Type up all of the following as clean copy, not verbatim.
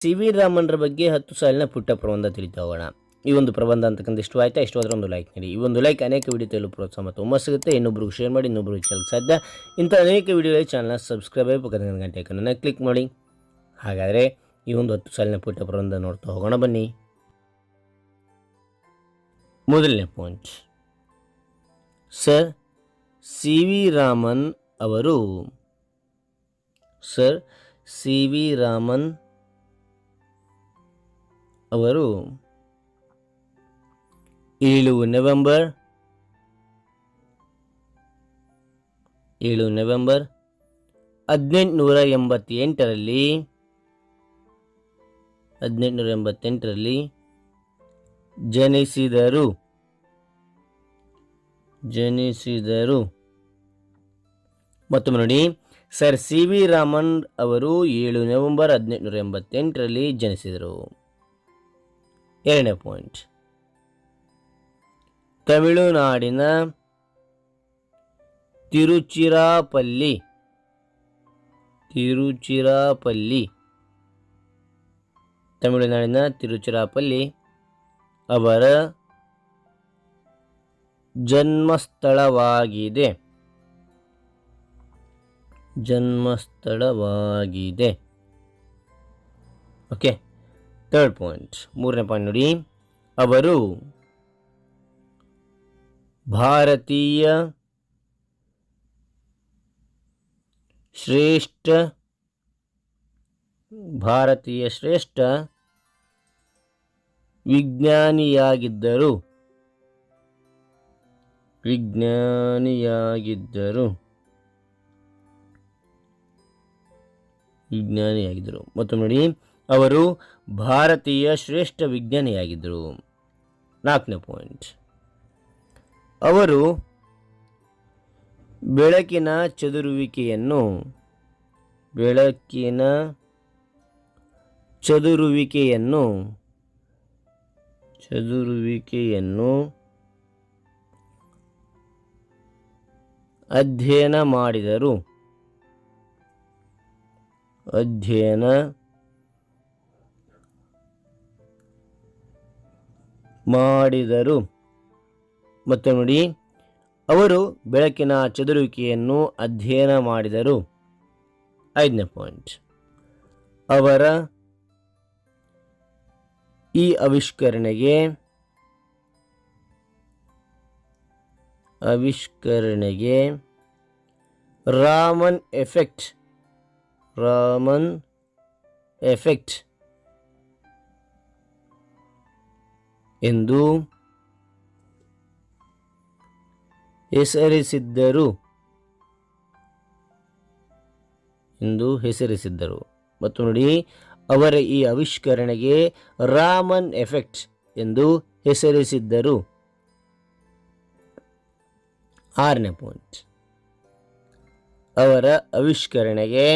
C V ರಾಮನ್ರ ಬಗ್ಗೆ 10 ಸಾಲಿನ ಪುಟ್ಟ ಪ್ರಬಂಧ ತಿಳಿತಾ ಹೋಗೋಣ. ಈ ಒಂದು ಪ್ರಬಂಧ ಅಂತಕ್ಕಂಥ ಇಷ್ಟವಾಯ್ತಾ? ಇಷ್ಟವಾದ್ರೆ ಒಂದು ಲೈಕ್ ನೀಡಿ. ಈ ಒಂದು ಲೈಕ್ ಅನೇಕ ವಿಡಿಯೋ ತೆಗೆಯಲು ಪ್ರೋತ್ಸಾಹ ಮತ್ತು ಹುಮ್ಮಸ್ ಸಿಗುತ್ತೆ. ಇನ್ನೊಬ್ರಿಗೆ ಶೇರ್ ಮಾಡಿ, ಇನ್ನೊಬ್ರಿಗೆ ಚಾನಲ್ ಸಾಧ್ಯ. ಇಂಥ ಅನೇಕ ವಿಡಿಯೋಗಳಿಗೆ ಚಾನಲ್ನ ಸಬ್ಸ್ಕ್ರೈಬ್ ಆಗಿ ಪಕ್ಕದ ಗಂಟೆ ಐಕನನ್ನು ಕ್ಲಿಕ್ ಮಾಡಿ. ಹಾಗಾದರೆ ಈ ಒಂದು 10 ಸಾಲಿನ ಪುಟ್ಟ ಪ್ರಬಂಧ ನೋಡ್ತಾ ಹೋಗೋಣ ಬನ್ನಿ. ಮೊದಲನೇ point, sir C V Raman ಅವರು 7 ನವೆಂಬರ್ 1888ರಲ್ಲಿ ಜನಿಸಿದರು. ಮತ್ತೊಮ್ಮೆ ನೋಡಿ, ಸರ್ ಸಿ ವಿ ರಾಮನ್ ಅವರು 7 ನವೆಂಬರ್ 1888ರಲ್ಲಿ ಜನಿಸಿದರು. ಎರಡನೇ ಪಾಯಿಂಟ್, ತಮಿಳುನಾಡಿನ ತಿರುಚಿರಾಪಲ್ಲಿ ಅವರ ಜನ್ಮಸ್ಥಳವಾಗಿದೆ. ಓಕೆ. ಥರ್ಡ್ ಪಾಯಿಂಟ್, ಮೂರನೇ ಪಾಯಿಂಟ್ ನೋಡಿ, ಅವರು ಭಾರತೀಯ ಶ್ರೇಷ್ಠ ವಿಜ್ಞಾನಿಯಾಗಿದ್ದರು. ಮತ್ತು ನೋಡಿ, ಅವರು ಭಾರತೀಯ ಶ್ರೇಷ್ಠ ವಿಜ್ಞಾನಿಯಾಗಿದ್ದರು. ನಾಲ್ಕನೇ ಪಾಯಿಂಟ್, ಅವರು ಬೆಳಕಿನ ಚದುರುವಿಕೆಯನ್ನು ಅಧ್ಯಯನ ಮಾಡಿದರು. ಮತ್ತು ನೋಡಿ, ಅವರು ಬೆಳಕಿನ ಚದುರುವಿಕೆಯನ್ನು ಅಧ್ಯಯನ ಮಾಡಿದರು. ಐದನೇ ಪಾಯಿಂಟ್, ಅವರ ಈ ಆವಿಷ್ಕರಣೆಗೆ ರಾಮನ್ ಎಫೆಕ್ಟ್ ಎಂದು ಹೆಸರಿಸಿದ್ದರು. ಮತ್ತು ನೋಡಿ, ಅವರ ಈ ಆವಿಷ್ಕರಣೆಗೆ ರಾಮನ್ ಎಫೆಕ್ಟ್ ಎಂದು ಹೆಸರಿಸಿದ್ದರು. ಆರನೇ ಪಾಯಿಂಟ್, ಅವರ ಆವಿಷ್ಕರಣೆಗೆ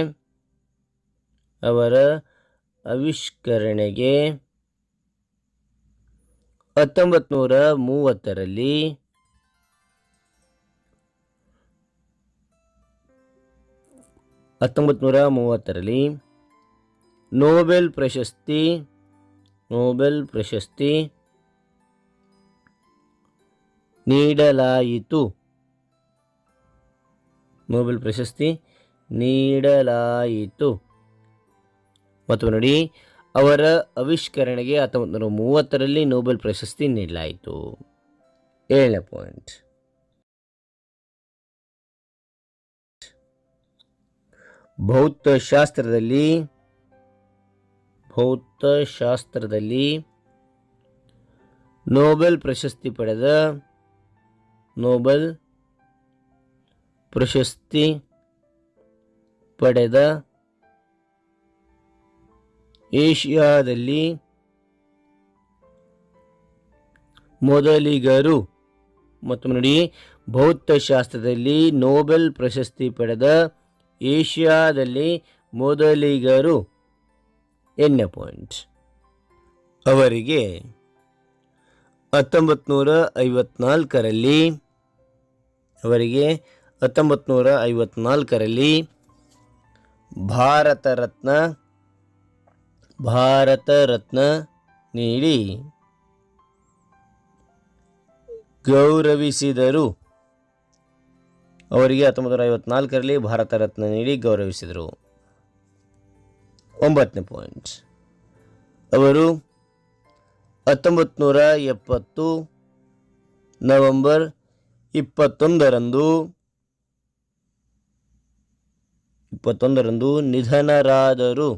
1930ರಲ್ಲಿ ನೊಬೆಲ್ ಪ್ರಶಸ್ತಿ ನೀಡಲಾಯಿತು. ಮತ್ತು ನೋಡಿ, ಅವರ ಆವಿಷ್ಕರಣೆಗೆ 1930ರಲ್ಲಿ ನೊಬೆಲ್ ಪ್ರಶಸ್ತಿ ನೀಡಲಾಯಿತು. ಏಳನೇ ಪಾಯಿಂಟ್, ಭೌತಶಾಸ್ತ್ರದಲ್ಲಿ ನೊಬೆಲ್ ಪ್ರಶಸ್ತಿ ಪಡೆದ ಏಷ್ಯಾದಲ್ಲಿ ಮೊದಲಿಗರು. ಮತ್ತು ನೋಡಿ, ಭೌತಶಾಸ್ತ್ರದಲ್ಲಿ ನೊಬೆಲ್ ಪ್ರಶಸ್ತಿ ಪಡೆದ ಏಷ್ಯಾದಲ್ಲಿ ಮೊದಲಿಗರು. 8ನೇ ಪಾಯಿಂಟ್, ಅವರಿಗೆ 1954ರಲ್ಲಿ ಭಾರತ ರತ್ನ ಭಾರತ ರತ್ನ ನೀಡಿ ಗೌರವಿಸಿದರು. ಅವರಿಗೆ 1954ರಲ್ಲಿ ಭಾರತ ರತ್ನ ನೀಡಿ ಗೌರವಿಸಿದರು. 9ನೇ ಪಾಯಿಂಟ್, ಅವರು 1970 ನವೆಂಬರ್ 21ರಂದು ನಿಧನರಾದರು.